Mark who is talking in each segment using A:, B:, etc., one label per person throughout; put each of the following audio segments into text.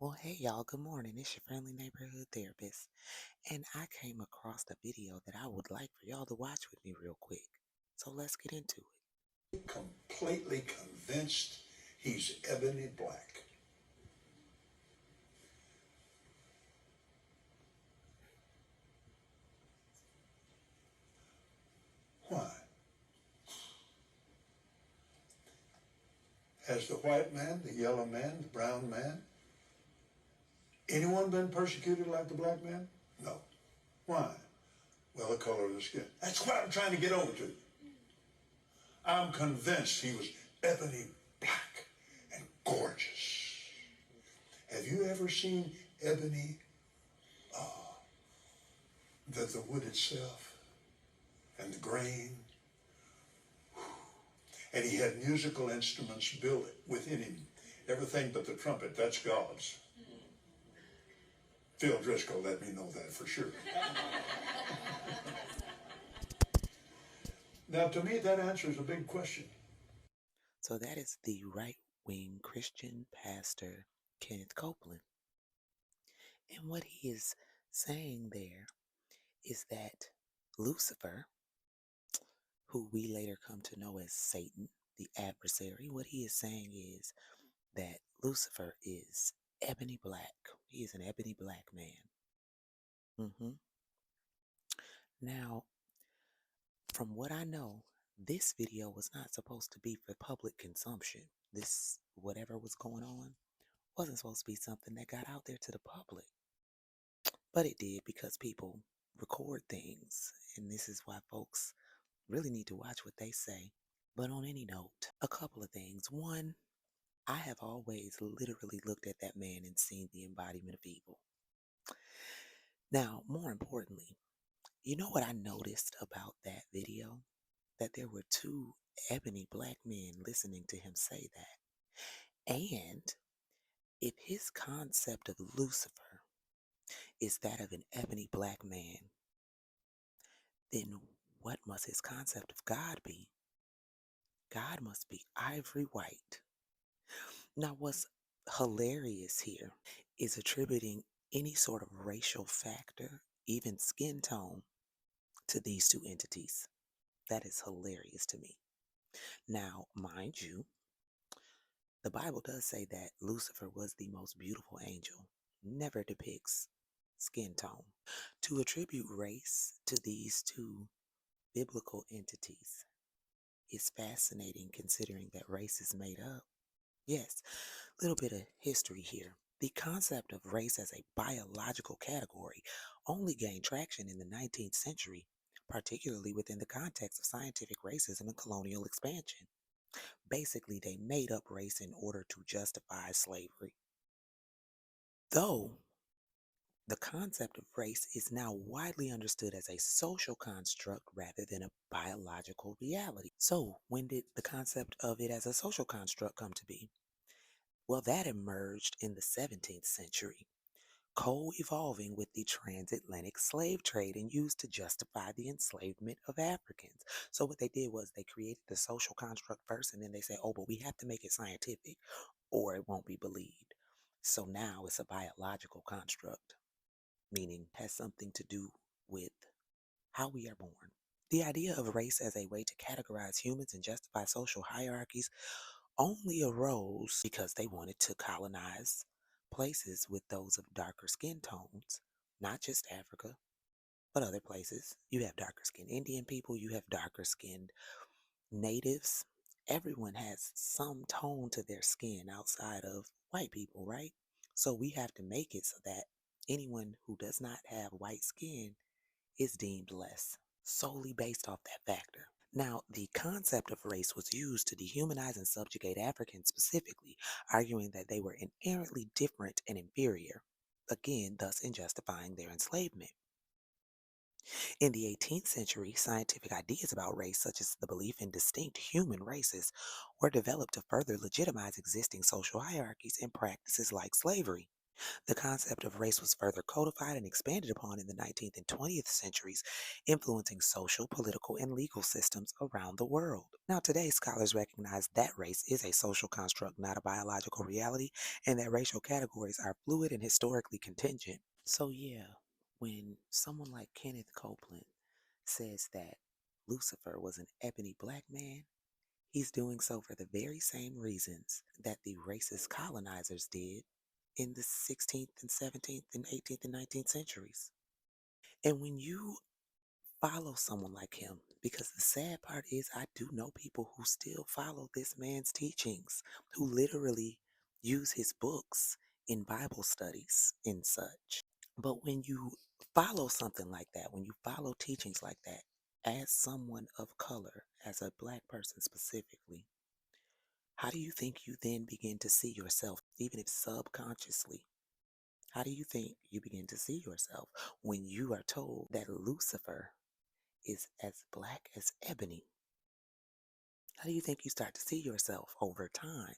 A: Well, hey y'all, good morning. It's your friendly neighborhood therapist. And I came across a video that I would like for y'all to watch with me real quick. So let's get into it.
B: Completely convinced he's Ebony Black. Why? Has the white man, the yellow man, the brown man, anyone been persecuted like the black man? No. Why? Well, the color of the skin. That's what I'm trying to get over to. I'm convinced he was ebony black and gorgeous. Have you ever seen ebony, the wood itself and the grain? And he had musical instruments built within him. Everything but the trumpet, that's God's. Phil Driscoll let me know that for sure. Now, to me, that answers a big question.
A: So that is the right wing Christian pastor, Kenneth Copeland. And what he is saying there is that Lucifer, who we later come to know as Satan, the adversary, what he is saying is that Lucifer is ebony black. He is an ebony black man. hmm Now, from what I know, this video was not supposed to be for public consumption. This, whatever was going on, wasn't supposed to be something that got out there to the public. But it did because people record things. And this is why folks really need to watch what they say. But on any note, a couple of things. One, I have always literally looked at that man and seen the embodiment of evil. Now, more importantly, you know what I noticed about that video? That there were two ebony black men listening to him say that. And if his concept of Lucifer is that of an ebony black man, then what must his concept of God be? God must be ivory white. Now, what's hilarious here is attributing any sort of racial factor, even skin tone, to these two entities. That is hilarious to me. Now, mind you, the Bible does say that Lucifer was the most beautiful angel, never depicts skin tone. To attribute race to these two biblical entities is fascinating considering that race is made up. Yes, a little bit of history here. The concept of race as a biological category only gained traction in the 19th century, particularly within the context of scientific racism and colonial expansion. Basically, they made up race in order to justify slavery. Though the concept of race is now widely understood as a social construct rather than a biological reality. So, when did the concept of it as a social construct come to be? Well, that emerged in the 17th century, co-evolving with the transatlantic slave trade and used to justify the enslavement of Africans. So what they did was they created the social construct first, and then they said, oh, but we have to make it scientific or it won't be believed. So now it's a biological construct, meaning has something to do with how we are born. The idea of race as a way to categorize humans and justify social hierarchies only arose because they wanted to colonize places with those of darker skin tones, not just Africa, but other places. You have darker skinned Indian people, you have darker skinned natives. Everyone has some tone to their skin outside of white people, right? So we have to make it so that anyone who does not have white skin is deemed less, solely based off that factor. Now, the concept of race was used to dehumanize and subjugate Africans specifically, arguing that they were inherently different and inferior, again, thus in justifying their enslavement. In the 18th century, scientific ideas about race, such as the belief in distinct human races, were developed to further legitimize existing social hierarchies and practices like slavery. The concept of race was further codified and expanded upon in the 19th and 20th centuries, influencing social, political, and legal systems around the world. Now, today, scholars recognize that race is a social construct, not a biological reality, and that racial categories are fluid and historically contingent. So, yeah, when someone like Kenneth Copeland says that Lucifer was an ebony black man, he's doing so for the very same reasons that the racist colonizers did in the 16th and 17th and 18th and 19th centuries. And when you follow someone like him, because the sad part is, I do know people who still follow this man's teachings, who literally use his books in Bible studies and such. But when you follow something like that, when you follow teachings like that, as someone of color, as a black person specifically, how do you think you then begin to see yourself, even if subconsciously? How do you think you begin to see yourself when you are told that Lucifer is as black as ebony? How do you think you start to see yourself over time?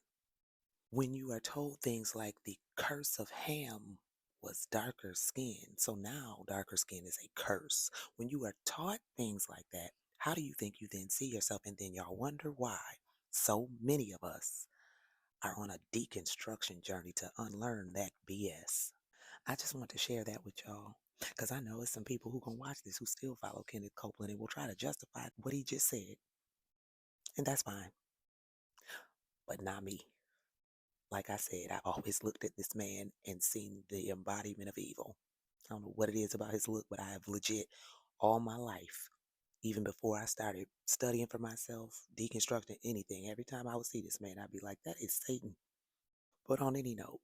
A: When you are told things like the curse of Ham was darker skin, so now darker skin is a curse. When you are taught things like that, how do you think you then see yourself? And then y'all wonder why so many of us are on a deconstruction journey to unlearn that BS. I just want to share that with y'all because I know it's some people who gonna watch this who still follow Kenneth Copeland and will try to justify what he just said, and that's fine, but not me. Like I said, I always looked at this man and seen the embodiment of evil. I don't know what it is about his look, but I have legit all my life, even before I started studying for myself, deconstructing anything, every time I would see this man, I'd be like, that is Satan. But on any note,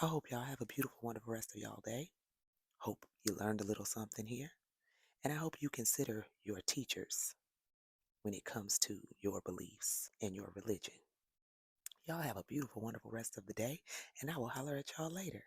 A: I hope y'all have a beautiful, wonderful rest of y'all day. Hope you learned a little something here. And I hope you consider your teachers when it comes to your beliefs and your religion. Y'all have a beautiful, wonderful rest of the day, and I will holler at y'all later.